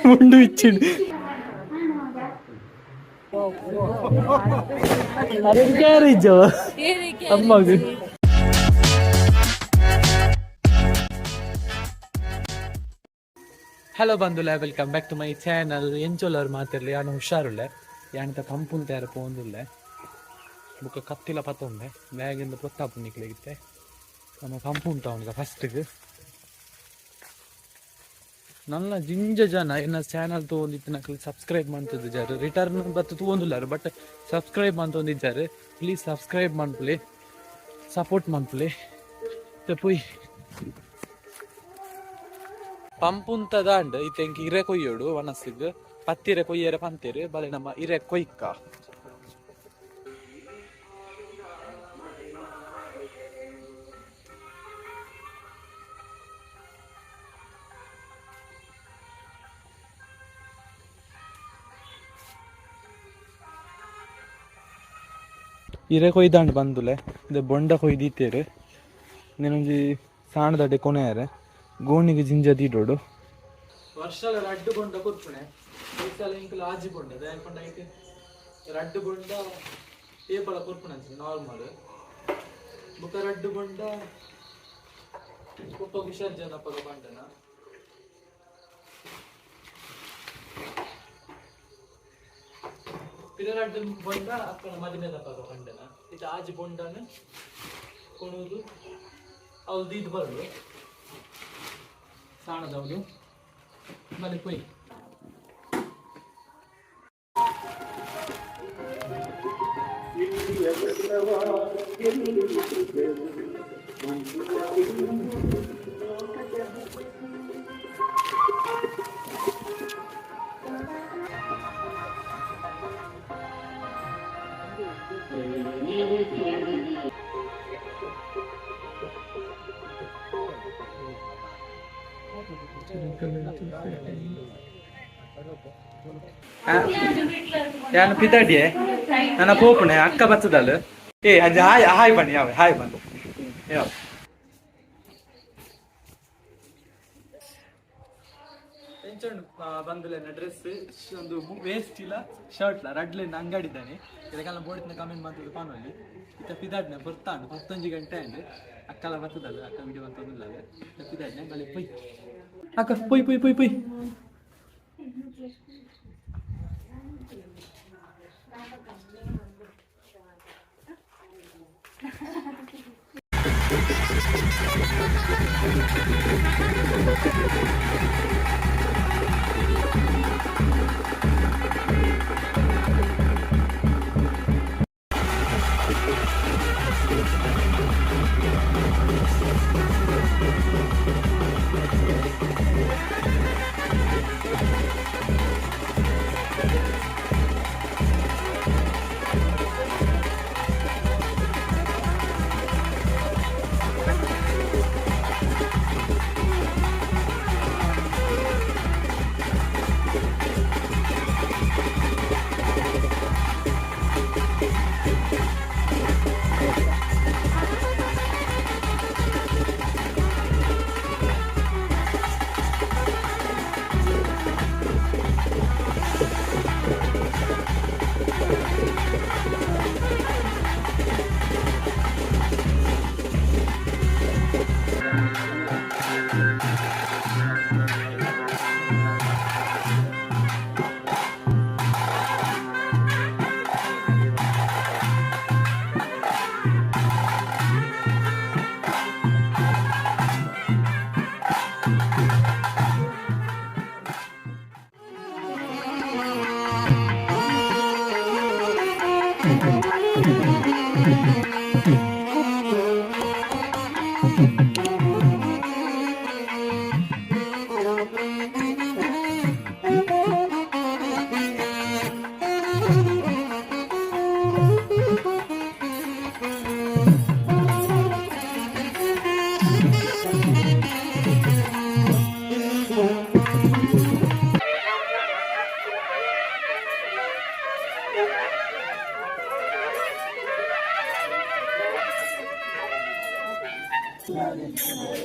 ముందు ఇచ్చిండు. అరే ఇంకేరే ఇచ్చావా అమ్మకి? ಹಲೋ ಬಂಧುಲೆ, welcome back to my channel. ಎಂಚೋಲವ್ರು ಮಾತಿರ್ಲಿ, ಯಾನು ಹುಷಾರುಳ್ಳೆ, ಯಾನಿತ ಪಂಪುನ್ ತಯಾರು ಪೋಂದುಲ್ಲೆ, ಬುಕ್ಕ ಕತ್ತಿಲ ಪತ್ತೊಂಡೆ ಬ್ಯಾಗಿಂದ ಪೊತ್ತಾಪು ನಿಕ್ಲಿಗಿತ್ತೆ. ನಮ್ಮ ಪಂಪು ಉಂಟ ಅವನಿಗೆ ಫಸ್ಟಿಗೆ ನನ್ನ ಜಿಂಜ ಜನ ಇನ್ನು ಚಾನಲ್ ತೊಗೊಂಡಿತ್ತು ನಕಲಿ ಸಬ್ಸ್ಕ್ರೈಬ್ ಮಾಡ್ತಿದ್ದಾರೆ. ರಿಟರ್ನ್ ಬತ್ತು ತೊಗೊಂದಿಲ್ಲಾರು, ಬಟ್ ಸಬ್ಸ್ಕ್ರೈಬ್ ಮಾಡ್ತೊಂದಿದ್ದಾರೆ. ಪ್ಲೀಸ್ ಸಬ್ಸ್ಕ್ರೈಬ್ ಮಾಡ್ಲಿ, ಸಪೋರ್ಟ್ ಮಾಡ್ಲಿ. ಪುಯ್ ಪಂಪುಂತ ದಾಂಡ್ ಇತ್ತೆಂಕಿ ಇರೆ ಕೊಯ್ಯೋಡು ವನಸ್ಸಿಗೆ ಪತ್ತಿರೆ ಕೊಯ್ಯರೆ ಪಂತೀರಿ ಬಲೆ ನಮ್ಮ ಇರೆ ಕೊಯ್ಕ ಇರೆ ಕೊಯ್ದಾಂಡ್ ಬಂದುಲೆ ಇದು ಬೊಂಡ ಕೊಯ್ದಿತ್ತೇರು. నేనొంజి ಸಾಣದಡ್ಡೆ ಕೊನೆಯಾರೆ ಗೋಣಿಗೆ ಜಿಂಜ ದೀಡೋಡು ವರ್ಷಲ ರಡ್ಡು ಬೊಂಡ ಕೊರ್ಪುಣೆ ಐತಲ ಇಂಕಲ ಆಜಿ ಬೊಂಡ ದಾಯಪಂಡ ಐತೆ ರಡ್ಡು ಬೊಂಡ ಟೇಬಲ ಕೊರ್ಪುಣೆ ಅಂತ ನಾರ್ಮಲ್ ಬುಕ ರಡ್ಡು ಬೊಂಡ ಕೊಪ್ಪ ವಿಸರ್ಜನ ಪಗ ಬಂಡನ ಪಿರ ರಡ್ಡು ಬೊಂಡ ಅಕ್ಕನ ಮದಿಮೆದ ಪಗ ಬಂಡನ ಇತ ಆಜಿ ಬೊಂಡನ ಕೊಣುದು ಅವ್ರು ದೀದ್ ಬರಲು ಸಾಣದವನು ಮನೆ ಪೊಯ್ ಯಾನು ಪಿತಾಡಿಯೇ ನನ್ನ ಪೋಪುಣೆ ಅಕ್ಕ ಬತ್ತದಲ್ಲ ಏ ಅಜ್ಜ ಹಾಯ್ ಬನ್ನಿ ಯಾವ ಹಾಯ್ ಬನ್ನಿ ಯಾವ ಎಂಚೊಂಡು ಬಂದುಲೆನ ಡ್ರೆಸ್ ಒಂದು ವೇಸ್ಟ್ ಇಲ್ಲ ಶರ್ಟ್ ಲ ರಡ್ಲಿಂದ ಅಂಗಡಿದ್ದಾನೆ ಇದಕ್ಕೆಲ್ಲ ಬೋಡಿನ ಕಮೆಂಟ್ ಮಾಡ್ತಿದ್ದು ಪಾನಲ್ಲಿ ಇತ್ತ ಪಿದಾಡ್ನೆ ಬರ್ತಾನು 11 ಗಂಟೆ ಅಂದು ಅಕ್ಕಲ ಬರ್ತದಲ್ಲ ಅಕ್ಕ ವಿಡಿಯೋ ಅಂತಂದಿಲ್ಲ ಪಿದಾಡ್ನೆ ಬಲೆ ಪೊಯ್ ಅಕ್ಕ ಪೊಯ್ ಪೊಯ್ ಪೊಯ್ ಪೊಯ್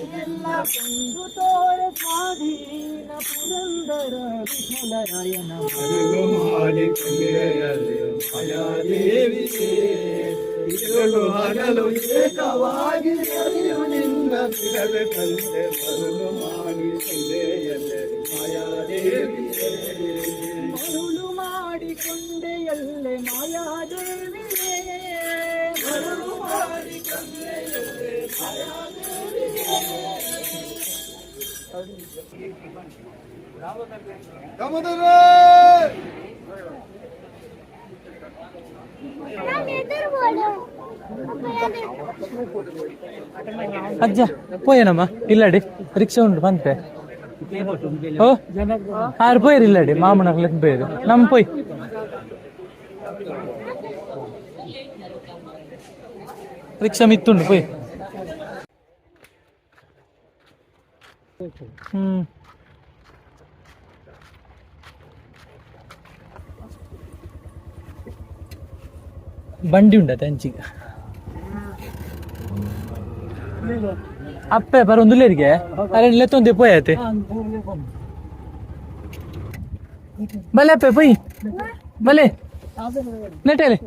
ಎಲ್ಲ ಕೊಂಡು ತೋರೆ ಸ್ವಾಧೀನ ಪುರಂದರ ವಿಠಲರಾಯನ ಇರಲು ಹಗಲು ಏಕವಾಗಿ ನಿನ್ನ ಬಿಡವೆ ಕಂಡೆ ಮರುಳು ಮಾಡಿ ಮರುಳು ಮಾಡಿಕೊಂಡೆ ಎಲ್ಲೆ ಮಾಯಾದೇವಿಯೇ ಮರುಳು ಮಾಡಿಕೊಂಡೆ ಎಲ್ಲೆ ಅಜ್ಜ ಪೋಯೇನಮ್ಮ ಇಲ್ಲಡಿ ರಿಕ್ಷಾ ಉಂಟು ಬಂತೆ ಓ ಆರು ಪೋಯರು ಇಲ್ಲಡಿ ಮಾಮನ ಲೆಕ್ಕ ಪೋಯರು ನಮ್ಮ ಪೋಯ್ ರಿಕ್ಷಾ ಮಿತ್ತುಂಡು ಪೋಯ್ ಬಂಡಿ ಉಂಡ ತಂಚಿಗ ಅಪ್ಪೆ ಬರೊಂದುಲ್ಲೇರಿಗೆ ಅರೆ ಲೆತ್ತೊಂದೆ ಪೋಯತೆ ಬಲೆ ಅಪ್ಪೆ ಪೊಯ್ ಬಲೆ ನೆಟ್ಟಲೆ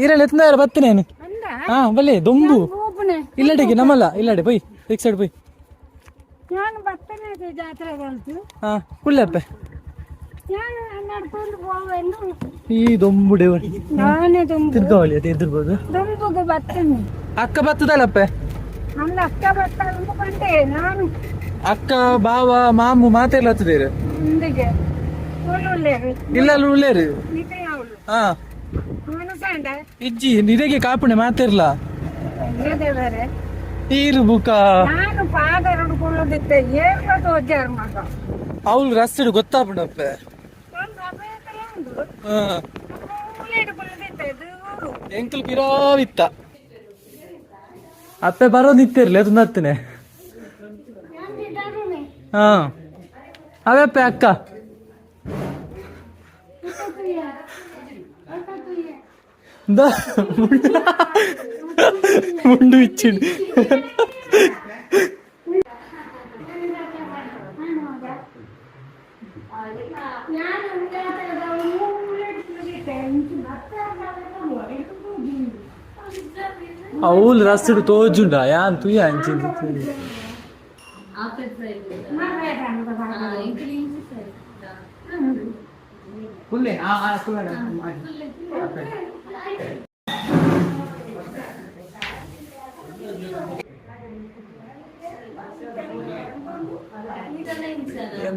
ಇರಲ್ಲ ಎತ್ತಂದ ಬತ್ತನೇನು ಹಾ ಬಲೆ ದೊಂಬು ಇಲ್ಲಡಿಗೆ ನಮ್ಮಲ್ಲ ಇಲ್ಲಡೆ ಪೊಯ್ ರಿಕ್ಷಾಡ್ ಪೊಯ್ ಹಾ ಕುಳ್ಳಪ್ಪೆ ಈ ದೊಂಬುಡೆ ತಿರ್ಗಾವಳಿ ಅದು ಎದುರ್ಬೋದು ಅಕ್ಕ ಬತ್ತದಲ್ಲಪ್ಪೆ ಅಕ್ಕ ಬಾವ ಮಾಮು ಮಾತೆಲ್ಲತ್ತಿದ್ದೀರಿ ಇಲ್ಲ ಉಳ್ಳೇರಿ ಹಾ ಇಜ್ಜಿ ನಿನಗೆ ಕಾಪುಣೆ ಮಾತಿರ್ಲ ನೀರು ಬುಕ ಅವಳು ರಸ್ತೆ ಗೊತ್ತಾಗ್ಬಿಡಪ್ಪೆ ಎಂಕಲ್ ಪಿರಾವಿತ್ತ ಅಪ್ಪೆ ಬರೋದು ನಿಂತಿರ್ಲಿ ಅದು ಹತ್ತನೆ ಹಾ ಅವಪ್ಪೆ ಅಕ್ಕ ಮುಂಡು ಇಚ್ಚಿಡು ಅವಳು ರಸ್ತೆ ತೋಜುಂಡ ಯಾನ್ ತುಯ್ಯ ಅಂಚಿಂದ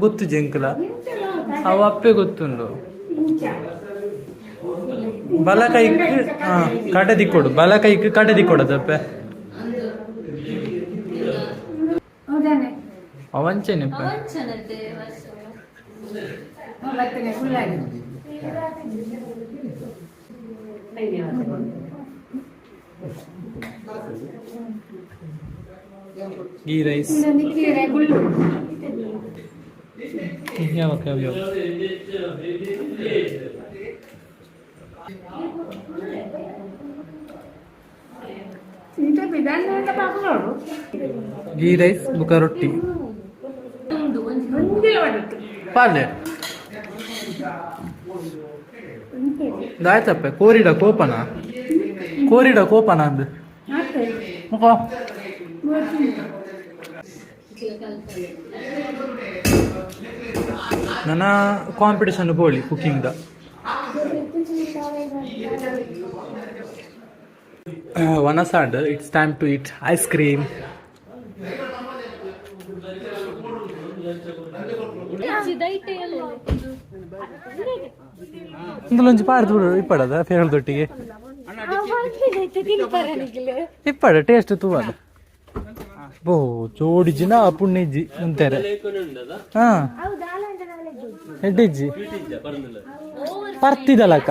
ಗೊತ್ತು ಜಂಕಲ ಅವ ಅಪ್ಪೆ ಗೊತ್ತುಂಡು ಬಲ ಕೈക്ക് ಕಡೆ ದಿಕ್ಕೊಡು ಬಲ ಕೈക്ക് ಕಡೆ ದಿಕ್ಕೊಡದಪ್ಪೆ ಅವಂಚೆನಪ್ಪ ಗೀ ರೈಸ್ ಯಾವ ಗೀ ರೈಸ್ ಬುಕ ರೊಟ್ಟಿ ಪಾಲೆ ದಾಯ್ತಪ್ಪೆ ಕೋರಿಡ ಕೋಪನ ಅಂದು ನನ್ನ ಕಾಂಪಿಟೇಷನ್ ಬೋಳಿ ಕುಕಿಂಗ್ ವನಸಾಡ್ it's time to eat ice cream ಇಂದಲೊಂಚಿ ಪಾಡ್ದು ಬಿಡು ಇಪ್ಪಡದ ಫೇವಲ್ ದೊಟ್ಟಿಗೆ ಇಪ್ಪಡ ಟೇಸ್ಟ್ ತೂವದ ಬೋ ಜೋಡಿಜಿನ ಪುಣ್ಯಜ್ಜಿ ಅಂತಾರೆ ಹಾ ಹೆಡ್ಡಿಜ್ಜಿ ಪರ್ತಿದಲಕ್ಕ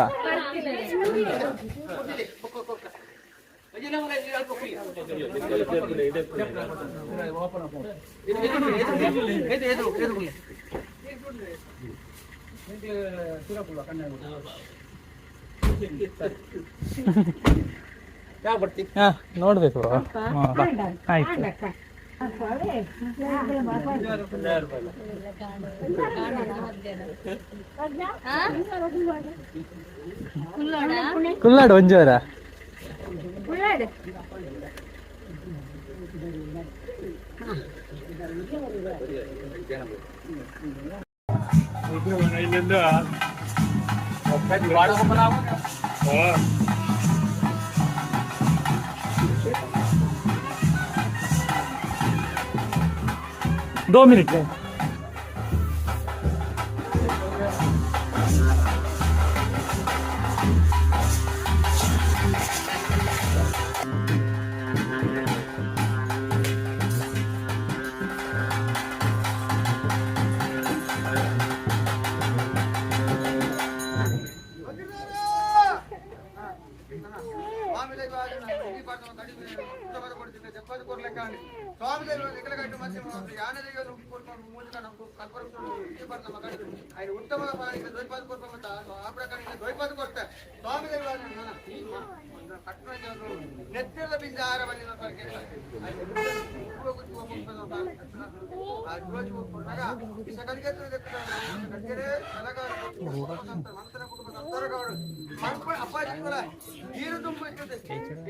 ನೋಡ್ಬೇಕು ಆಯ್ತು ಕುಲ್ಲಾಡು ಒಂಜೋರ दो मिनट ఆయన ఉత్తమ ద్వైపాద కోరుకోమంట ఆ ప్రకారంగా ద్వైపాద కోరుతా స్వామి నెత్తిల బింద ఆరవని అప్పాజీ కూడా నీరు దుంపెట్టింది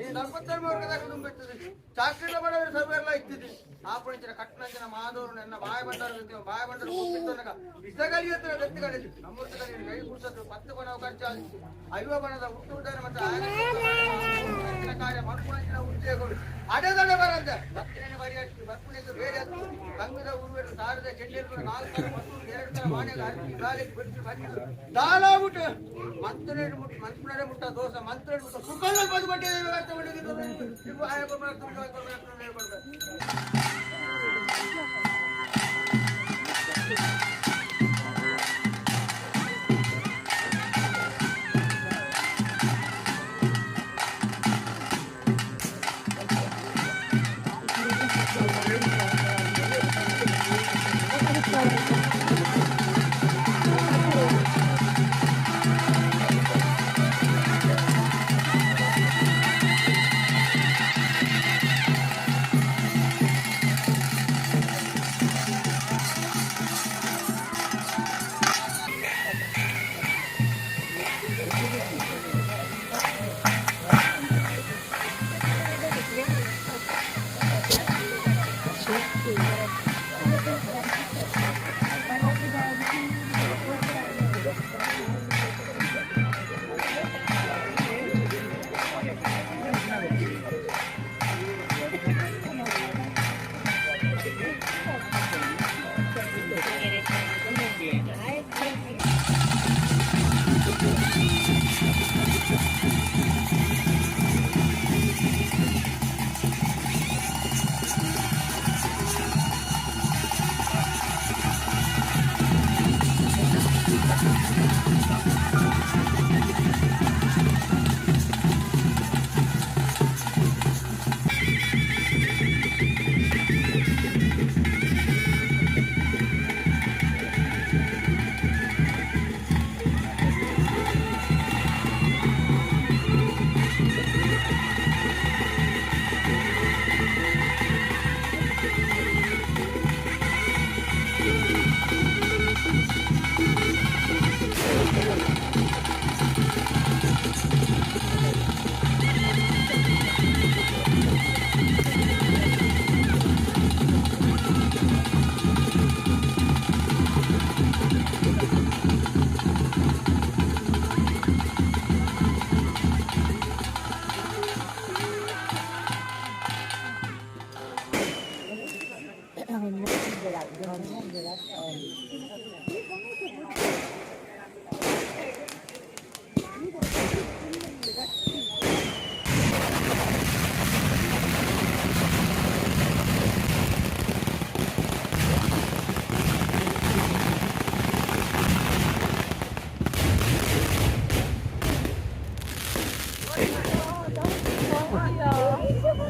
ఈ 43 దాకా దుంపెట్టింది చాక్రీల పడవ సర్వేర్లో ఇచ్చింది ఆపడించిన కట్టిన మాధవుడు నిన్న బాయబండారు బాయబండారు కూర్చుంటుండగా ఇసగలిగిన వ్యక్తి కలిసి నమ్ముతుంది కై కూర్చొని పత్తు కొన ఖర్చాలి అయ్యో పనద ಹುಟ್ಟುವುದರ ಮತ್ತೆ ఆయన ಕಾರ್ಯ ಮಾಡ್ಕೊಂಡಿನ ಉದ್ಯೋಗಗಳು ಅಡೆದಡೆ ಬರಂತೆ ಭಕ್ತಿನ ಬರಿಯಾಗಿ ಭಕ್ತಿನಿಂದ ಬೇರೆ ಗಂಗದ ಊರುಗಳು ಸಾರದ ಚೆಂಡೇರು 4 ತರ ಮತ್ತು 2 ತರ ಮಾನೆಗೆ ಹಾಕಿ ಗಾಳಿಗೆ ಬಿಟ್ಟು ಬಂದಿದ್ರು ದಾಲಾಬಿಟ್ಟು ಮಂತ್ರನೇ ಮುಟ್ಟ ದೋಷ ಮಂತ್ರ ಮುಟ್ಟ ಸುಖಂಗ ಬಂದು ಬಟ್ಟಿದೆ ವ್ಯವಸ್ಥೆ ಮಾಡಿದ್ರು ಆಯ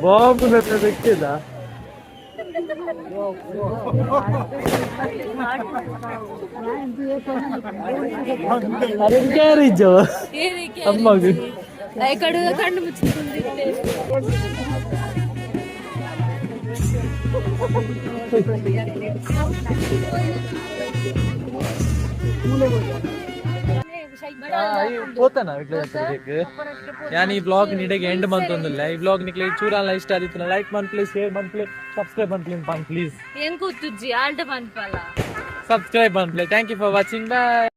ಬಾಬುನ ಬೆಕ್ಕಿದ ಕ್ಯಾರೇಜ್ ಅಮ್ಮಗೆ ಕಣ್ಣು ಮುಚ್ಚಿಕೊಂಡಿದ್ದೆ పోతానా ഞാൻ ഈ വ്ളോഗിന് ഇടയ്ക്ക് എൻഡ് മന്തൊന്നുമില്ല ഈ വ്ളോഗ് നിക്ക് చూడాలని ఇష్ట Aditya like Mann please share Mann please subscribe Mann please subscribe Mann please thank you for watching bye